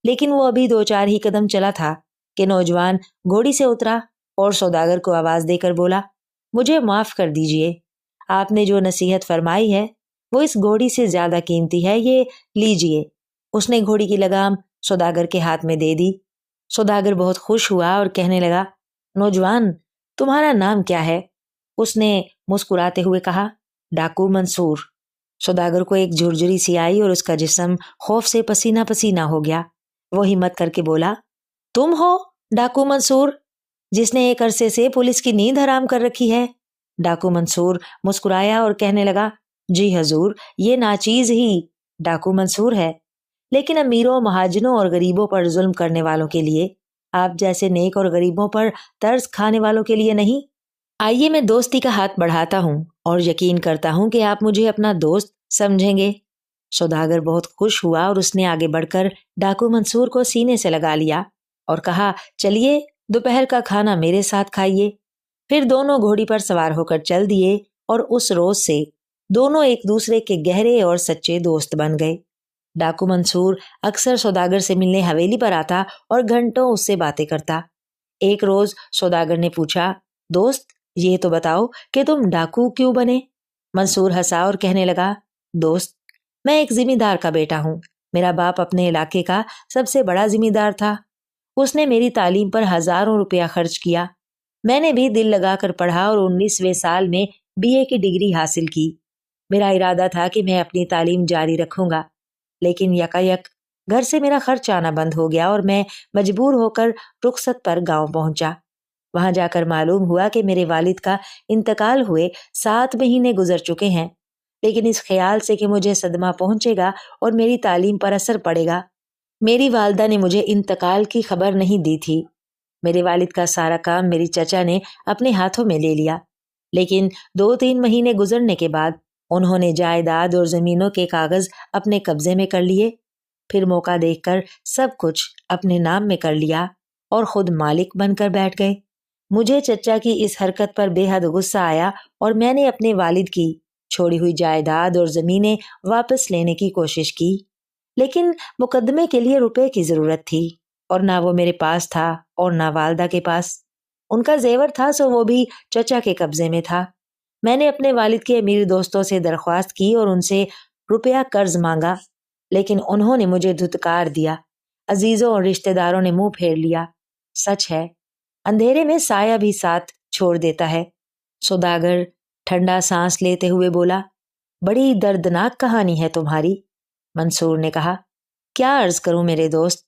लेकिन वो अभी 2-4 ही कदम चला था कि नौजवान घोड़ी से उतरा और सौदागर को आवाज देकर बोला, मुझे माफ कर दीजिए, आपने जो नसीहत फरमाई है वो इस घोड़ी से ज्यादा कीमती है, ये लीजिए। उसने घोड़ी की लगाम सौदागर के हाथ में दे दी। सौदागर बहुत खुश हुआ और कहने लगा, नौजवान, तुम्हारा नाम क्या है? उसने मुस्कुराते हुए कहा, डाकू मंसूर। सौदागर को एक झुरझुरी सी आई और उसका जिस्म खौफ से पसीना पसीना हो गया। वो हिम्मत करके बोला, तुम हो डाकू मंसूर, जिसने एक अरसे से पुलिस की नींद हराम कर रखी है? डाकू मंसूर मुस्कुराया और कहने लगा, जी हजूर, ये नाचीज ही डाकू मंसूर है, लेकिन अमीरों, महाजनों और गरीबों पर जुल्म करने वालों के लिए, आप जैसे नेक और गरीबों पर तरस खाने वालों के लिए नहीं। आइए मैं दोस्ती का हाथ बढ़ाता हूँ और यकीन करता हूँ कि आप मुझे अपना दोस्त समझेंगे। सौदागर बहुत खुश हुआ और उसने आगे बढ़कर डाकू मंसूर को सीने से लगा लिया और कहा, चलिए दोपहर का खाना मेरे साथ खाइए। फिर दोनों घोड़ी पर सवार होकर चल दिए और उस रोज से दोनों एक दूसरे के गहरे और सच्चे दोस्त बन गए। डाकू मंसूर अक्सर सौदागर से मिलने हवेली पर आता और घंटों उससे बातें करता। एक रोज सौदागर ने पूछा, दोस्त, ये तो बताओ कि तुम डाकू क्यों बने? मंसूर हंसा और कहने लगा, दोस्त, मैं एक जिम्मेदार का बेटा हूँ। मेरा बाप अपने इलाके का सबसे बड़ा जिम्मेदार था। उसने मेरी तालीम पर हजारों रुपया खर्च किया। मैंने भी दिल लगाकर पढ़ा और 19वें साल में बीए की डिग्री हासिल की। मेरा इरादा था कि मैं अपनी तालीम जारी रखूंगा, लेकिन यकायक घर से मेरा खर्च आना बंद हो गया और मैं मजबूर होकर रुखसत पर गांव पहुंचा। वहां जाकर मालूम हुआ कि मेरे वालिद का इंतकाल हुए 7 महीने गुजर चुके हैं, लेकिन इस ख्याल से कि मुझे सदमा पहुंचेगा और मेरी तालीम पर असर पड़ेगा, मेरी वालदा ने मुझे इंतकाल की खबर नहीं दी थी। मेरे वालिद का सारा काम मेरी चचा ने अपने हाथों में ले लिया, लेकिन 2-3 महीने गुजरने के बाद उन्होंने जायदाद और जमीनों के कागज अपने कब्जे में कर लिए। फिर मौका देखकर सब कुछ अपने नाम में कर लिया और खुद मालिक बनकर बैठ गए। मुझे चचा की इस हरकत पर बेहद गुस्सा आया और मैंने अपने वालिद की छोड़ी हुई जायदाद और जमीनें वापस लेने की कोशिश की, लेकिन मुकदमे के लिए रुपए की जरूरत थी और ना वो मेरे पास था और ना वालदा के पास। उनका जेवर था सो वो भी चचा के कब्जे में था। मैंने अपने वालिद के अमीर दोस्तों से दरख्वास्त की और उनसे रुपया कर्ज मांगा, लेकिन उन्होंने मुझे धुतकार दिया। अजीजों और रिश्तेदारों ने मुंह फेर लिया। सच है, अंधेरे में साया भी साथ छोड़ देता है। सौदागर ठंडा सांस लेते हुए बोला, बड़ी दर्दनाक कहानी है तुम्हारी। मंसूर ने कहा, क्या अर्ज करूं मेरे दोस्त,